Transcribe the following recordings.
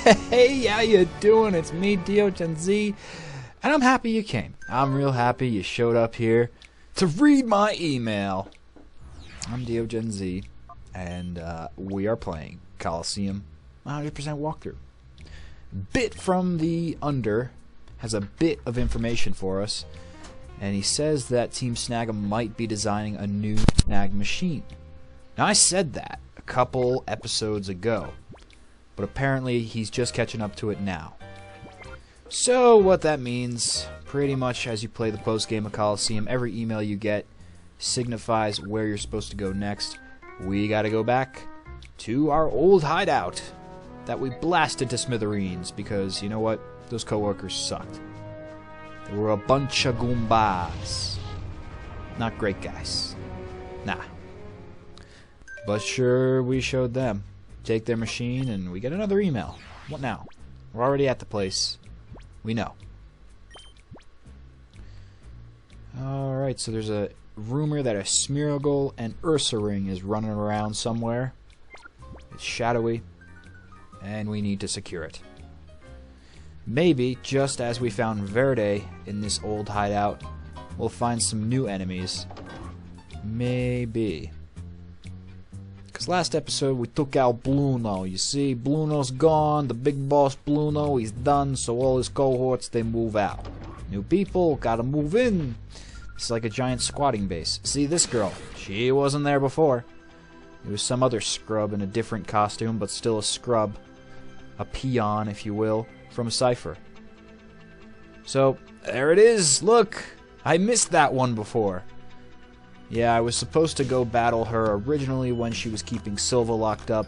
Hey, how you doing? It's me, DeoGenZ, and I'm happy you came. I'm real happy you showed up here to read my email. I'm DeoGenZ, and we are playing Colosseum 100% walkthrough. Bit from the Under has a bit of information for us, and he says that Team Snag might be designing a new Snag machine. Now, I said that a couple episodes ago, but apparently he's just catching up to it now. So what that means, pretty much as you play the post-game of Colosseum, every email you get signifies where you're supposed to go next. We gotta go back to our old hideout that we blasted to smithereens because, you know what, those coworkers sucked. They were a bunch of goombas. Not great guys. Nah. But sure, we showed them. Take their machine, and we get another email. What now? We're already at the place. We know. Alright, so there's a rumor that a Smeargle and Ursa ring is running around somewhere. It's shadowy, and we need to secure it. Maybe, just as we found Verde in this old hideout, we'll find some new enemies. Maybe. Because last episode we took out Bluno. You see, Bluno's gone, the big boss Bluno, he's done, so all his cohorts, they move out. New people, gotta move in. It's like a giant squatting base. See, this girl, she wasn't there before. It was some other scrub in a different costume, but still a scrub. A peon, if you will, from Cipher. So, there it is, look! I missed that one before. Yeah, I was supposed to go battle her originally when she was keeping Silva locked up,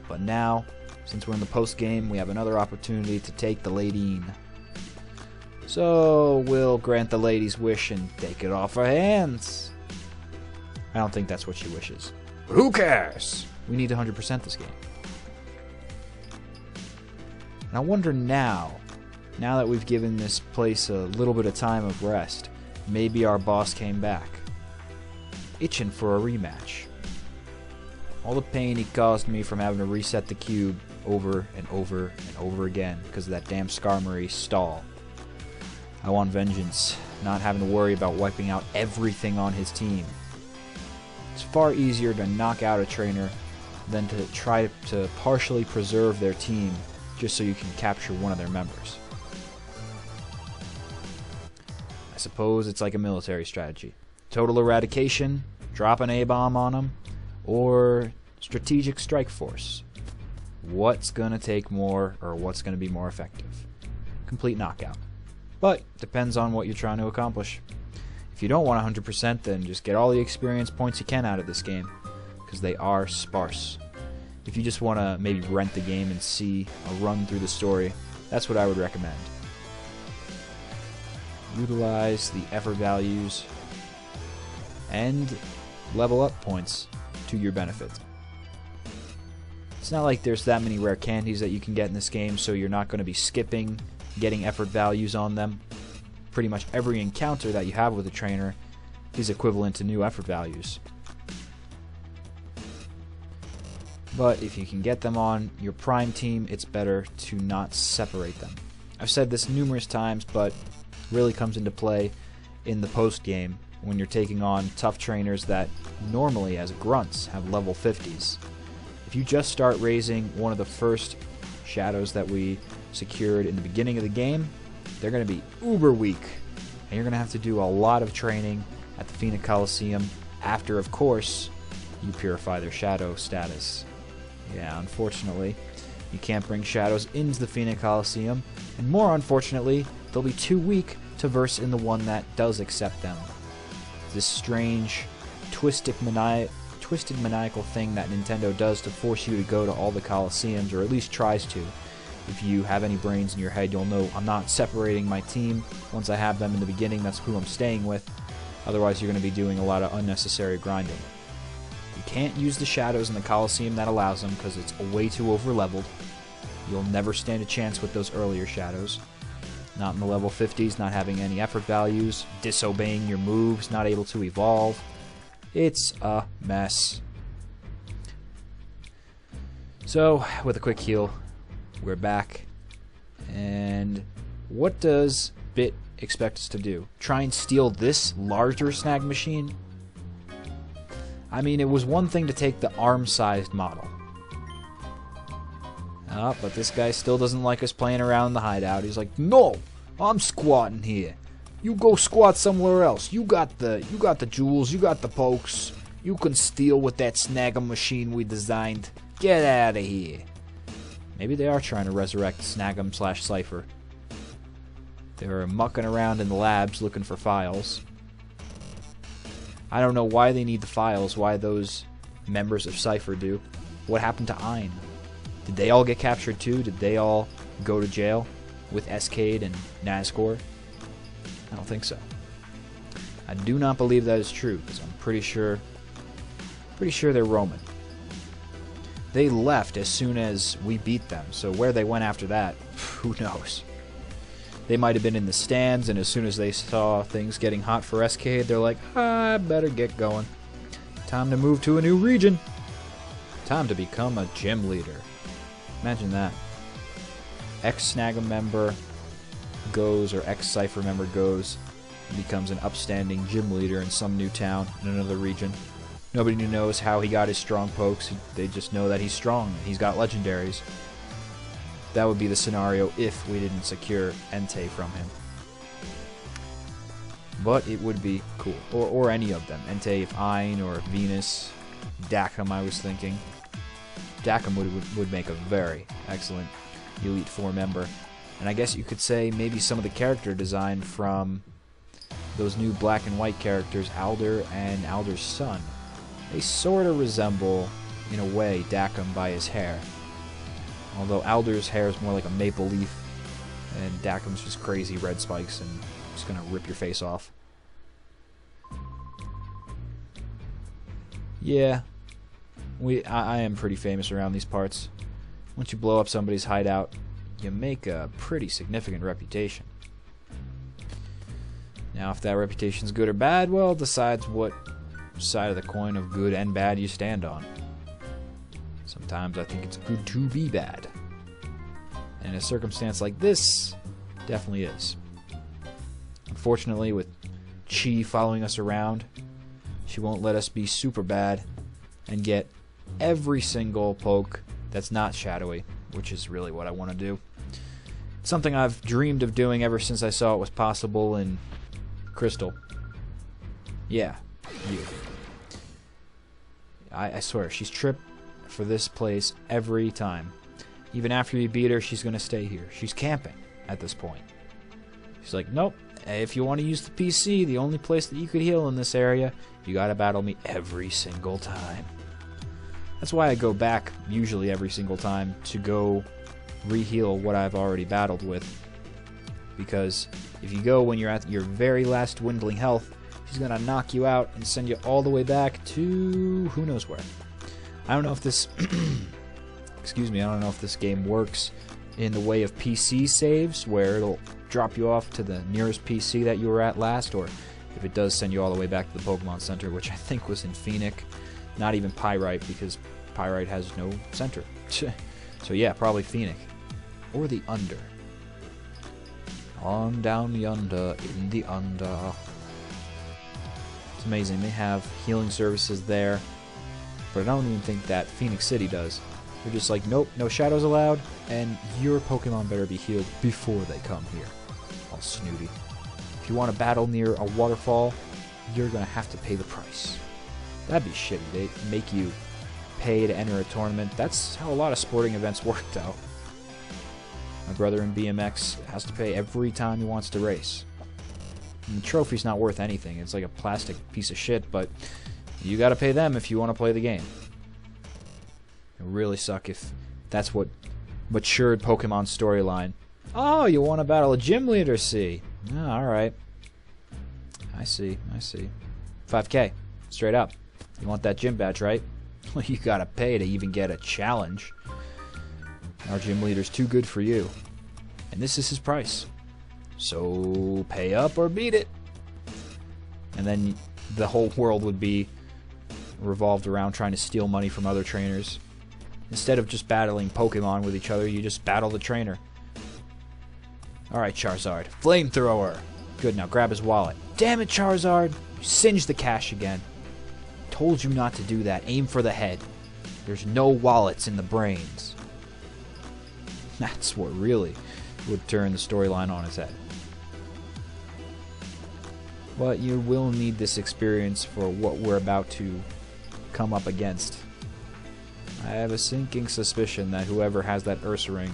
but now, since we're in the post-game, we have another opportunity to take the lady. So, we'll grant the lady's wish and take it off her hands. I don't think that's what she wishes. But who cares? We need to 100% this game. And I wonder now that we've given this place a little bit of time of rest, maybe our boss came back. Itching for a rematch. All the pain he caused me from having to reset the cube over and over and over again because of that damn Skarmory stall. I want vengeance, not having to worry about wiping out everything on his team. It's far easier to knock out a trainer than to try to partially preserve their team just so you can capture one of their members. I suppose it's like a military strategy. Total eradication, drop an A-bomb on them, or strategic strike force. What's gonna take more, or what's gonna be more effective? Complete knockout. But, depends on what you're trying to accomplish. If you don't want 100%, then just get all the experience points you can out of this game, because they are sparse. If you just want to maybe rent the game and see a run through the story, that's what I would recommend. Utilize the effort values and level up points to your benefit. It's not like there's that many rare candies that you can get in this game, so you're not going to be skipping getting effort values on them. Pretty much every encounter that you have with a trainer is equivalent to new effort values. But if you can get them on your prime team, it's better to not separate them. I've said this numerous times, but really comes into play in the post game when you're taking on tough trainers that normally, as grunts, have level 50s. If you just start raising one of the first shadows that we secured in the beginning of the game, they're going to be uber weak, and you're going to have to do a lot of training at the Phoenix Colosseum after, of course, you purify their shadow status. Yeah, unfortunately, you can't bring shadows into the Phoenix Colosseum, and more unfortunately, they'll be too weak to verse in the one that does accept them. This strange, twisted maniacal thing that Nintendo does to force you to go to all the Colosseums, or at least tries to. If you have any brains in your head, you'll know I'm not separating my team. Once I have them in the beginning, that's who I'm staying with. Otherwise, you're going to be doing a lot of unnecessary grinding. You can't use the shadows in the Colosseum that allows them because it's way too over-leveled. You'll never stand a chance with those earlier shadows. Not in the level 50s, not having any effort values, disobeying your moves, not able to evolve. It's a mess. So, with a quick heal, We're back. And what does Bit expect us to do? Try and steal this larger Snag machine? I mean, it was one thing to take the arm-sized model. But this guy still doesn't like us playing around in the hideout. He's like, no, I'm squatting here. You go squat somewhere else. You got the jewels. You got the pokes. You can steal with that Snag machine we designed. Get out of here. Maybe they are trying to resurrect Snag'em/Cipher. They were mucking around in the labs looking for files. I don't know why they need the files, why those members of Cipher do. What happened to Ein? Did they all get captured too? Did they all go to jail with Escade and Nazgul? I don't think so. I do not believe that is true, because I'm pretty sure they're Roman. They left as soon as we beat them, so where they went after that, who knows? They might have been in the stands, and as soon as they saw things getting hot for Escade, they're like, I better get going. Time to move to a new region. Time to become a gym leader. Imagine that. Ex-Snag'em member goes, or ex-Cipher member goes, and becomes an upstanding gym leader in some new town in another region. Nobody knows how he got his strong pokes. They just know that he's strong and he's got legendaries. That would be the scenario if we didn't secure Entei from him. But it would be cool. Or any of them. Entei, if Ein, or Venus. Dakum, I was thinking. Dakum would make a very excellent Elite Four member. And I guess you could say maybe some of the character design from those new black and white characters, Alder and Alder's son. They sort of resemble, in a way, Dakum by his hair. Although Alder's hair is more like a maple leaf, and Dakum's just crazy red spikes and just gonna rip your face off. Yeah, I am pretty famous around these parts. Once you blow up somebody's hideout, you make a pretty significant reputation. Now, if that reputation's good or bad, well, it decides what side of the coin of good and bad you stand on. Sometimes I think it's good to be bad. And in a circumstance like this, definitely is. Unfortunately, with Chi following us around, she won't let us be super bad and get every single poke that's not shadowy, which is really what I want to do. It's something I've dreamed of doing ever since I saw it was possible in Crystal. Yeah, you. I swear, she's tripped for this place every time. Even after we beat her, she's going to stay here. She's camping at this point. She's like, nope, if you want to use the PC, the only place that you could heal in this area, you got to battle me every single time. That's why I go back, usually every single time, to go re-heal what I've already battled with. Because if you go when you're at your very last dwindling health, she's going to knock you out and send you all the way back to who knows where. I don't know if this excuse me, I don't know if this game works in the way of PC saves, where it'll drop you off to the nearest PC that you were at last, or if it does send you all the way back to the Pokemon Center, which I think was in Phoenix. Not even Pyrite, because Pyrite has no center. So yeah, probably Phoenix. Or the Under. On down yonder, in the Under. It's amazing. They have healing services there, but I don't even think that Phoenix City does. They're just like, nope, no shadows allowed, and your Pokemon better be healed before they come here. All snooty. If you want to battle near a waterfall, you're going to have to pay the price. That'd be shitty. They make you pay to enter a tournament. That's how a lot of sporting events worked out. My brother in BMX has to pay every time he wants to race. And the trophy's not worth anything. It's like a plastic piece of shit, but you gotta pay them if you want to play the game. It would really suck if that's what matured Pokemon storyline. Oh, you want to battle a gym leader, see? Oh, alright. I see. 5K. Straight up. You want that gym badge, right? Well, you gotta pay to even get a challenge. Our gym leader's too good for you. And this is his price. So, pay up or beat it. And then the whole world would be revolved around trying to steal money from other trainers. Instead of just battling Pokemon with each other, you just battle the trainer. Alright, Charizard. Flamethrower! Good, now grab his wallet. Damn it, Charizard! You singed the cash again. Told you not to do that. Aim for the head. There's no wallets in the brains. That's what really would turn the storyline on its head. But you will need this experience for what we're about to come up against. I have a sinking suspicion that whoever has that Ursaring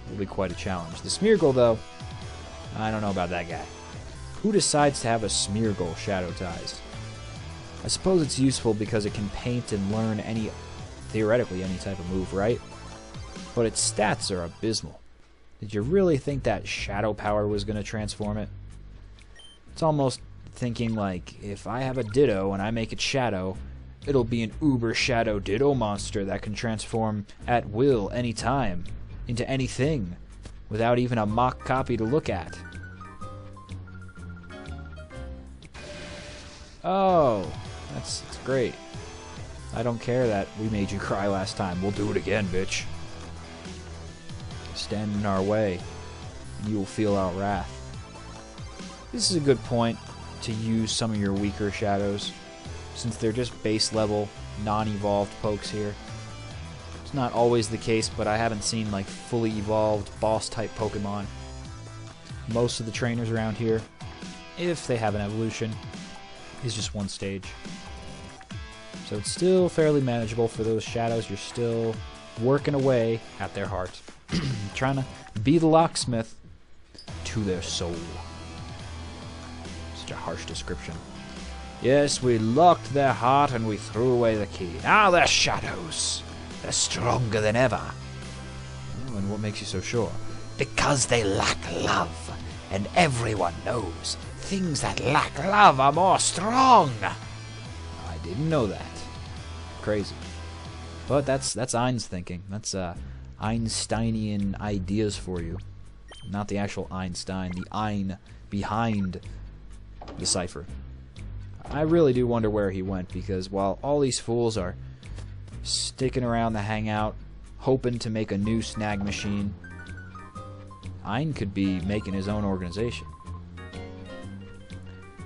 will be quite a challenge. The Smeargle, though, I don't know about that guy. Who decides to have a Smeargle Shadow-Tized? I suppose it's useful because it can paint and learn theoretically any type of move, right? But its stats are abysmal. Did you really think that Shadow Power was going to transform it? It's almost thinking like, if I have a Ditto and I make it Shadow, it'll be an uber Shadow Ditto monster that can transform at will anytime into anything without even a mock copy to look at. Oh, that's great. I don't care that we made you cry last time. We'll do it again, bitch. Stand in our way, and you will feel our wrath. This is a good point to use some of your weaker shadows, since they're just base level, non-evolved pokes here. It's not always the case, but I haven't seen like fully evolved boss type Pokemon. Most of the trainers around here, if they have an evolution, is just one stage. So it's still fairly manageable for those shadows. You're still working away at their heart. Trying to be the locksmith to their soul. Such a harsh description. Yes, we locked their heart and we threw away the key. Now they're shadows. They're stronger than ever. Oh, and what makes you so sure? Because they lack love. And everyone knows things that lack love are more strong. I didn't know that. Crazy. But that's Ein's thinking. That's Einsteinian ideas for you. Not the actual Einstein, the Ein behind the Cipher. I really do wonder where he went, because while all these fools are sticking around the hangout, hoping to make a new Snag machine, Ein could be making his own organization.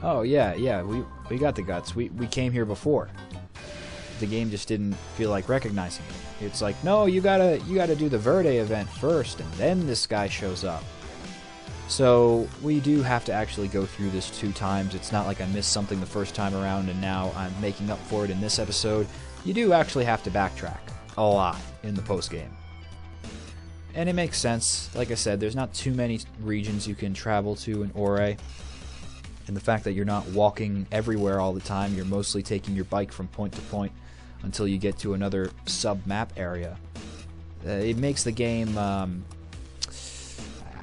Oh yeah, we got the guts. We came here before. The game just didn't feel like recognizing it. It's like, no, you gotta do the Verde event first, and then this guy shows up. So we do have to actually go through this 2 times. It's not like I missed something the first time around and now I'm making up for it in this episode. You do actually have to backtrack a lot in the post game. And it makes sense. Like I said, there's not too many regions you can travel to in Ore. And the fact that you're not walking everywhere all the time, you're mostly taking your bike from point to point until you get to another sub-map area. It makes the game, I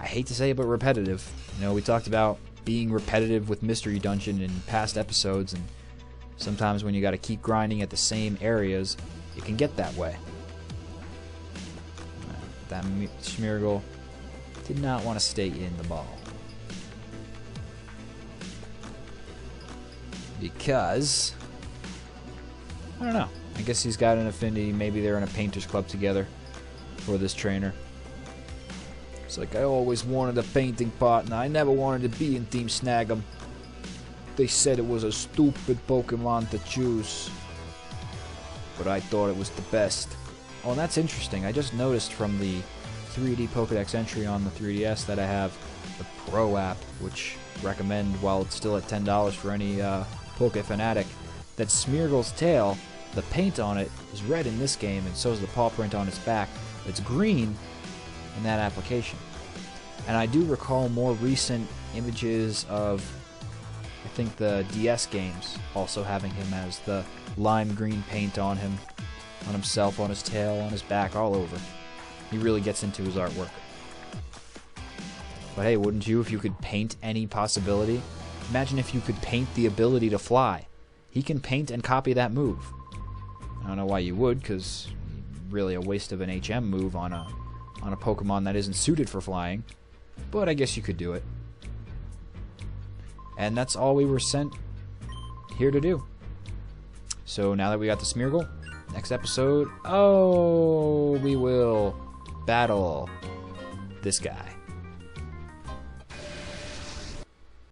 hate to say it, but repetitive. You know, we talked about being repetitive with Mystery Dungeon in past episodes, and sometimes when you gotta keep grinding at the same areas, it can get that way. That Smeargle did not want to stay in the ball. Because, I don't know, I guess he's got an affinity. Maybe they're in a painters club together for this trainer. It's like, I always wanted a painting partner. I never wanted to be in Team Snag'em. They said it was a stupid Pokemon to choose, but I thought it was the best. Oh, and that's interesting. I just noticed from the 3D Pokédex entry on the 3DS that I have the Pro app, which recommend while it's still at $10 for any Poke fanatic, that Smeargle's tail, the paint on it is red in this game, and so is the paw print on its back. It's green in that application. And I do recall more recent images of, I think, the DS games also having him as the lime green paint on him, on himself, on his tail, on his back, all over. He really gets into his artwork. But hey, wouldn't you if you could paint any possibility? Imagine if you could paint the ability to fly. He can paint and copy that move. I don't know why you would, because really a waste of an HM move on a Pokemon that isn't suited for flying. But I guess you could do it. And that's all we were sent here to do. So now that we got the Smeargle, next episode, oh, we will battle this guy.